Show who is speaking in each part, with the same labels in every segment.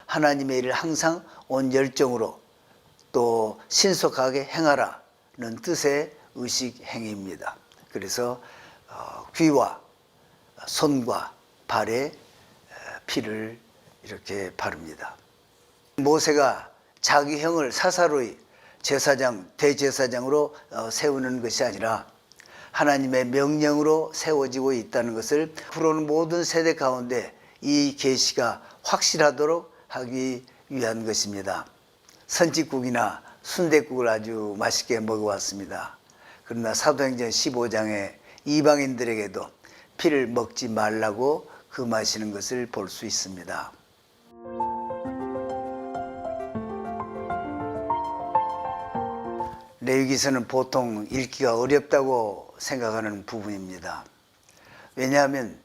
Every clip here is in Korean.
Speaker 1: 하나님의 일을 항상 온 열정으로 또 신속하게 행하라는 뜻의 의식 행위입니다. 그래서 귀와 손과 발에 피를 이렇게 바릅니다. 모세가 자기 형을 사사로이 제사장, 대제사장으로 세우는 것이 아니라 하나님의 명령으로 세워지고 있다는 것을 앞으로는 모든 세대 가운데 이 계시가 확실하도록 하기 위한 것입니다. 선짓국이나 순댓국을 아주 맛있게 먹어왔습니다. 그러나 사도행전 15장에 이방인들에게도 피를 먹지 말라고 금하시는 것을 볼 수 있습니다. 레위기서는 보통 읽기가 어렵다고 생각하는 부분입니다. 왜냐하면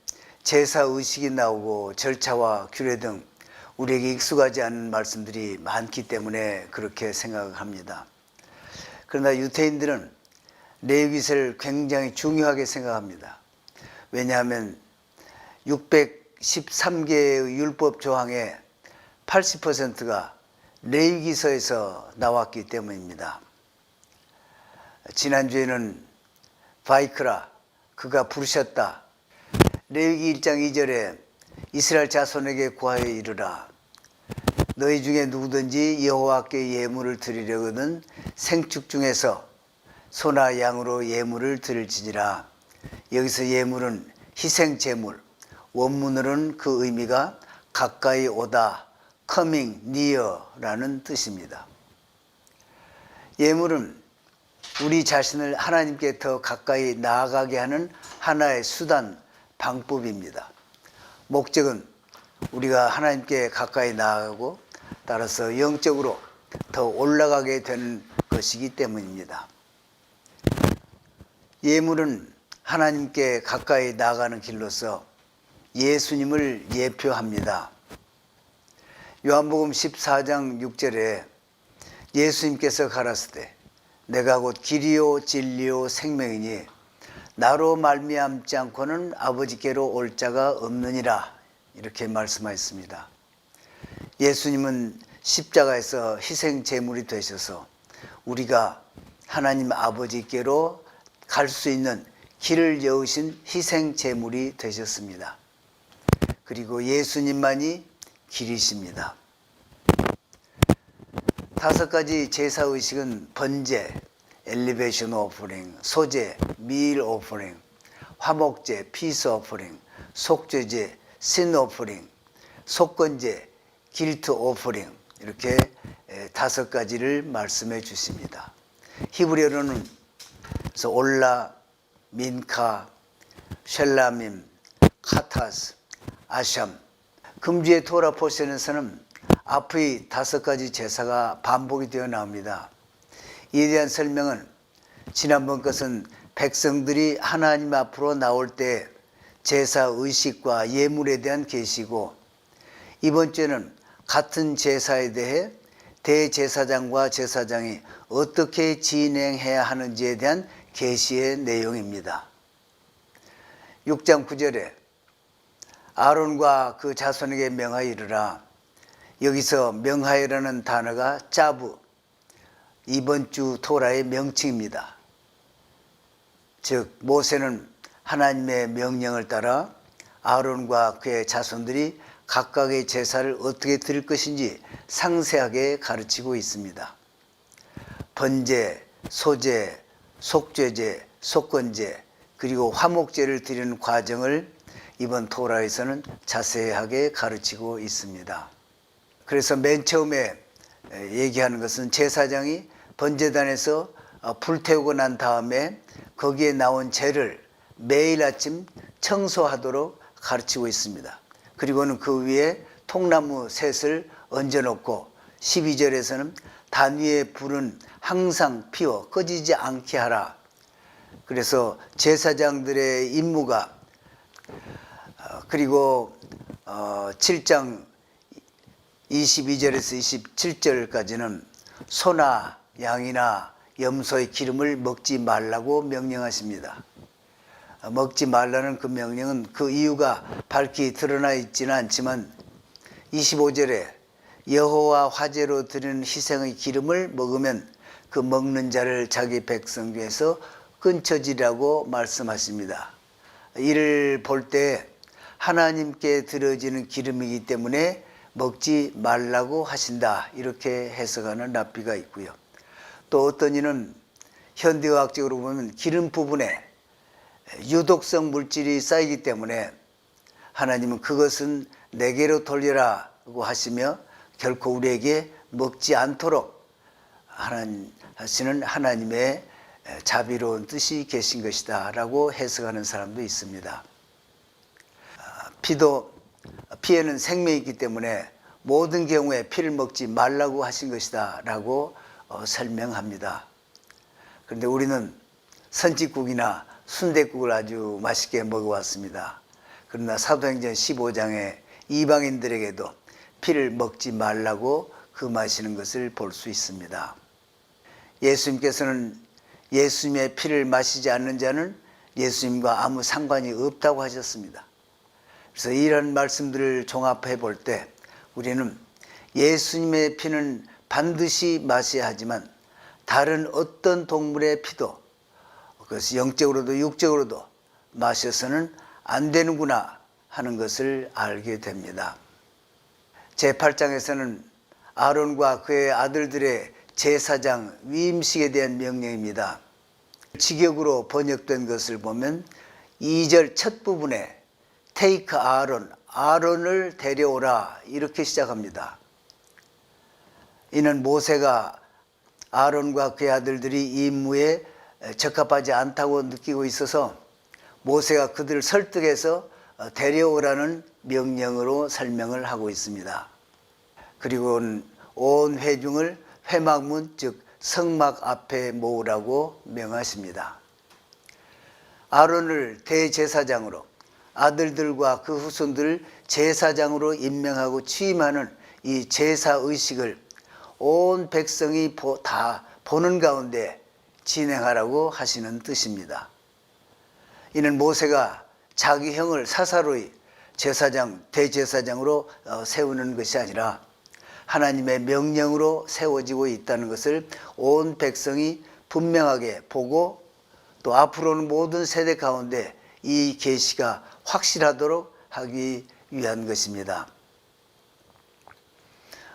Speaker 1: 제사의식이 나오고 절차와 규례 등 우리에게 익숙하지 않은 말씀들이 많기 때문에 그렇게 생각합니다. 그러나 유대인들은 레위기서를 굉장히 중요하게 생각합니다. 왜냐하면 613개의 율법 조항의 80%가 레위기서에서 나왔기 때문입니다. 지난주에는 바이크라 그가 부르셨다. 레위기 1장 2절에 이스라엘 자손에게 구하여 이르라. 너희 중에 누구든지 여호와께 예물을 드리려거든 생축 중에서 소나 양으로 예물을 드릴지니라. 여기서 예물은 희생 제물, 원문으로는 그 의미가 가까이 오다, coming near라는 뜻입니다. 예물은 우리 자신을 하나님께 더 가까이 나아가게 하는 하나의 수단, 방법입니다. 목적은 우리가 하나님께 가까이 나아가고 따라서 영적으로 더 올라가게 되는 것이기 때문입니다. 예물은 하나님께 가까이 나아가는 길로서 예수님을 예표합니다. 요한복음 14장 6절에 예수님께서 가라사대 내가 곧 길이요 진리요 생명이니 나로 말미암지 않고는 아버지께로 올 자가 없느니라 이렇게 말씀하셨습니다. 예수님은 십자가에서 희생 제물이 되셔서 우리가 하나님 아버지께로 갈 수 있는 길을 여으신 희생 제물이 되셨습니다. 그리고 예수님만이 길이십니다. 5가지 제사의식은 번제, 엘리베이션 오퍼링, 소제, 밀 오퍼링, 화목제, 피스 오퍼링, 속죄제, 신 오퍼링, 속건제, 길트 오퍼링 이렇게 5가지를 말씀해 주십니다. 히브리어로는 올라, 민카, 셸라밈, 카타스, 아샴. 금주의 토라 포션에서는 앞의 5가지 제사가 반복이 되어 나옵니다. 이에 대한 설명은 지난번 것은 백성들이 하나님 앞으로 나올 때 제사 의식과 예물에 대한 계시고 이번 주에는 같은 제사에 대해 대제사장과 제사장이 어떻게 진행해야 하는지에 대한 계시의 내용입니다. 6장 9절에 아론과 그 자손에게 명하여 이르라. 여기서 명하여라는 단어가 짜부, 이번 주 토라의 명칭입니다. 즉 모세는 하나님의 명령을 따라 아론과 그의 자손들이 각각의 제사를 어떻게 드릴 것인지 상세하게 가르치고 있습니다. 번제, 소제, 속죄제, 속건제 그리고 화목제를 드리는 과정을 이번 토라에서는 자세하게 가르치고 있습니다. 그래서 맨 처음에 얘기하는 것은 제사장이 번제단에서 불태우고 난 다음에 거기에 나온 재를 매일 아침 청소하도록 가르치고 있습니다. 그리고는 그 위에 통나무 셋을 얹어놓고 12절에서는 단 위에 불은 항상 피워 꺼지지 않게 하라. 그래서 제사장들의 임무가 그리고 7장 22절에서 27절까지는 소나 양이나 염소의 기름을 먹지 말라고 명령하십니다. 먹지 말라는 그 명령은 그 이유가 밝히 드러나 있지는 않지만 25절에 여호와 화제로 드리는 희생의 기름을 먹으면 그 먹는 자를 자기 백성 중에서 끊쳐지라고 말씀하십니다. 이를 볼 때 하나님께 드려지는 기름이기 때문에 먹지 말라고 하신다, 이렇게 해석하는 랍비가 있고요. 또 어떤 이는 현대의학적으로 보면 기름 부분에 유독성 물질이 쌓이기 때문에 하나님은 그것은 내게로 돌려라고 하시며 결코 우리에게 먹지 않도록 하시는 하나님의 자비로운 뜻이 계신 것이다 라고 해석하는 사람도 있습니다. 피에는 생명이 있기 때문에 모든 경우에 피를 먹지 말라고 하신 것이다 라고 설명합니다. 그런데 우리는 선짓국이나 순댓국을 아주 맛있게 먹어왔습니다. 그러나 사도행전 15장에 이방인들에게도 피를 먹지 말라고 금하시는 것을 볼 수 있습니다. 예수님께서는 예수님의 피를 마시지 않는 자는 예수님과 아무 상관이 없다고 하셨습니다. 그래서 이런 말씀들을 종합해 볼 때 우리는 예수님의 피는 반드시 마셔야 하지만 다른 어떤 동물의 피도, 그것이 영적으로도 육적으로도 마셔서는 안 되는구나 하는 것을 알게 됩니다. 제8장에서는 아론과 그의 아들들의 제사장 위임식에 대한 명령입니다. 직역으로 번역된 것을 보면 2절 첫 부분에 테이크 아론을 데려오라, 이렇게 시작합니다. 이는 모세가 아론과 그의 아들들이 이 임무에 적합하지 않다고 느끼고 있어서 모세가 그들을 설득해서 데려오라는 명령으로 설명을 하고 있습니다. 그리고 온 회중을 회막문 즉 성막 앞에 모으라고 명하십니다. 아론을 대제사장으로, 아들들과 그 후손들을 제사장으로 임명하고 취임하는 이 제사의식을 온 백성이 다 보는 가운데 진행하라고 하시는 뜻입니다. 이는 모세가 자기 형을 사사로이 대제사장으로 세우는 것이 아니라 하나님의 명령으로 세워지고 있다는 것을 온 백성이 분명하게 보고 또 앞으로는 모든 세대 가운데 이 계시가 확실하도록 하기 위한 것입니다.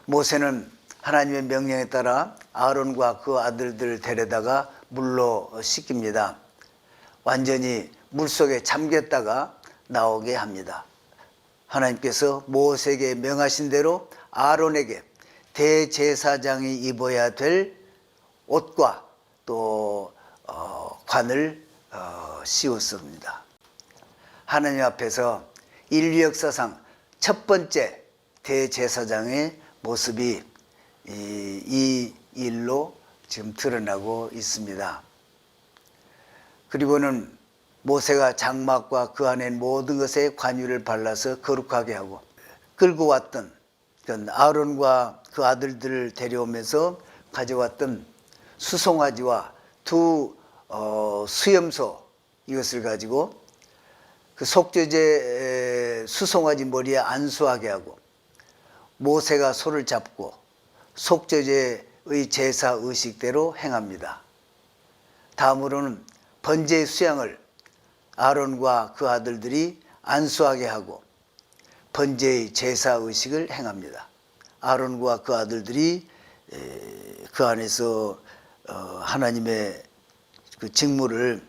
Speaker 1: 모세는 하나님의 명령에 따라 아론과 그 아들들을 데려다가 물로 씻깁니다. 완전히 물속에 잠겼다가 나오게 합니다. 하나님께서 모세에게 명하신 대로 아론에게 대제사장이 입어야 될 옷과 또 관을 씌웠습니다. 하나님 앞에서 인류 역사상 첫 번째 대제사장의 모습이 이 일로 지금 드러나고 있습니다. 그리고는 모세가 장막과 그 안에 모든 것에 관유를 발라서 거룩하게 하고 끌고 왔던 아론과 그 아들들을 데려오면서 가져왔던 수송아지와 두 수염소, 이것을 가지고 그 속죄제 수송아지 머리에 안수하게 하고 모세가 소를 잡고 속죄제의 제사 의식대로 행합니다. 다음으로는 번제의 수양을 아론과 그 아들들이 안수하게 하고 번제의 제사 의식을 행합니다. 아론과 그 아들들이 그 안에서 하나님의 그 직무를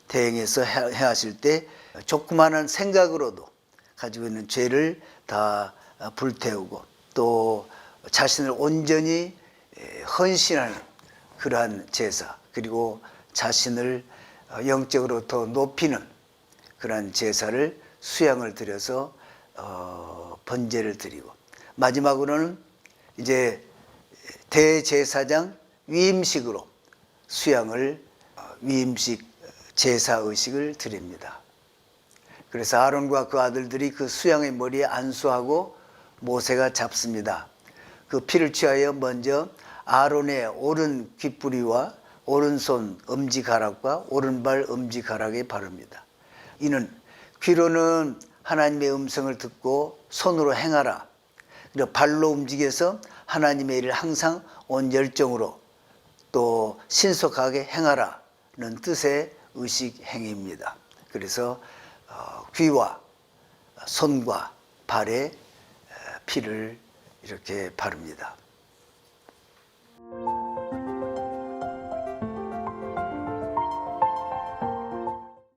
Speaker 1: 대행해서 행하실 때 조그마한 생각으로도 가지고 있는 죄를 다 불태우고 또 자신을 온전히 헌신하는 그러한 제사, 그리고 자신을 영적으로 더 높이는 그러한 제사를 수양을 드려서 번제를 드리고 마지막으로는 이제 대제사장 위임식으로 위임식 제사의식을 드립니다. 그래서 아론과 그 아들들이 그 수양의 머리에 안수하고 모세가 잡습니다. 그 피를 취하여 먼저 아론의 오른 귓부리와 오른손 엄지가락과 오른발 엄지가락에 바릅니다. 이는 귀로는 하나님의 음성을 듣고 손으로 행하라, 이렇게 발로 움직여서 하나님의 일을 항상 온 열정으로 또 신속하게 행하라는 뜻의 의식 행위입니다. 그래서 귀와 손과 발에 피를 이렇게 바릅니다.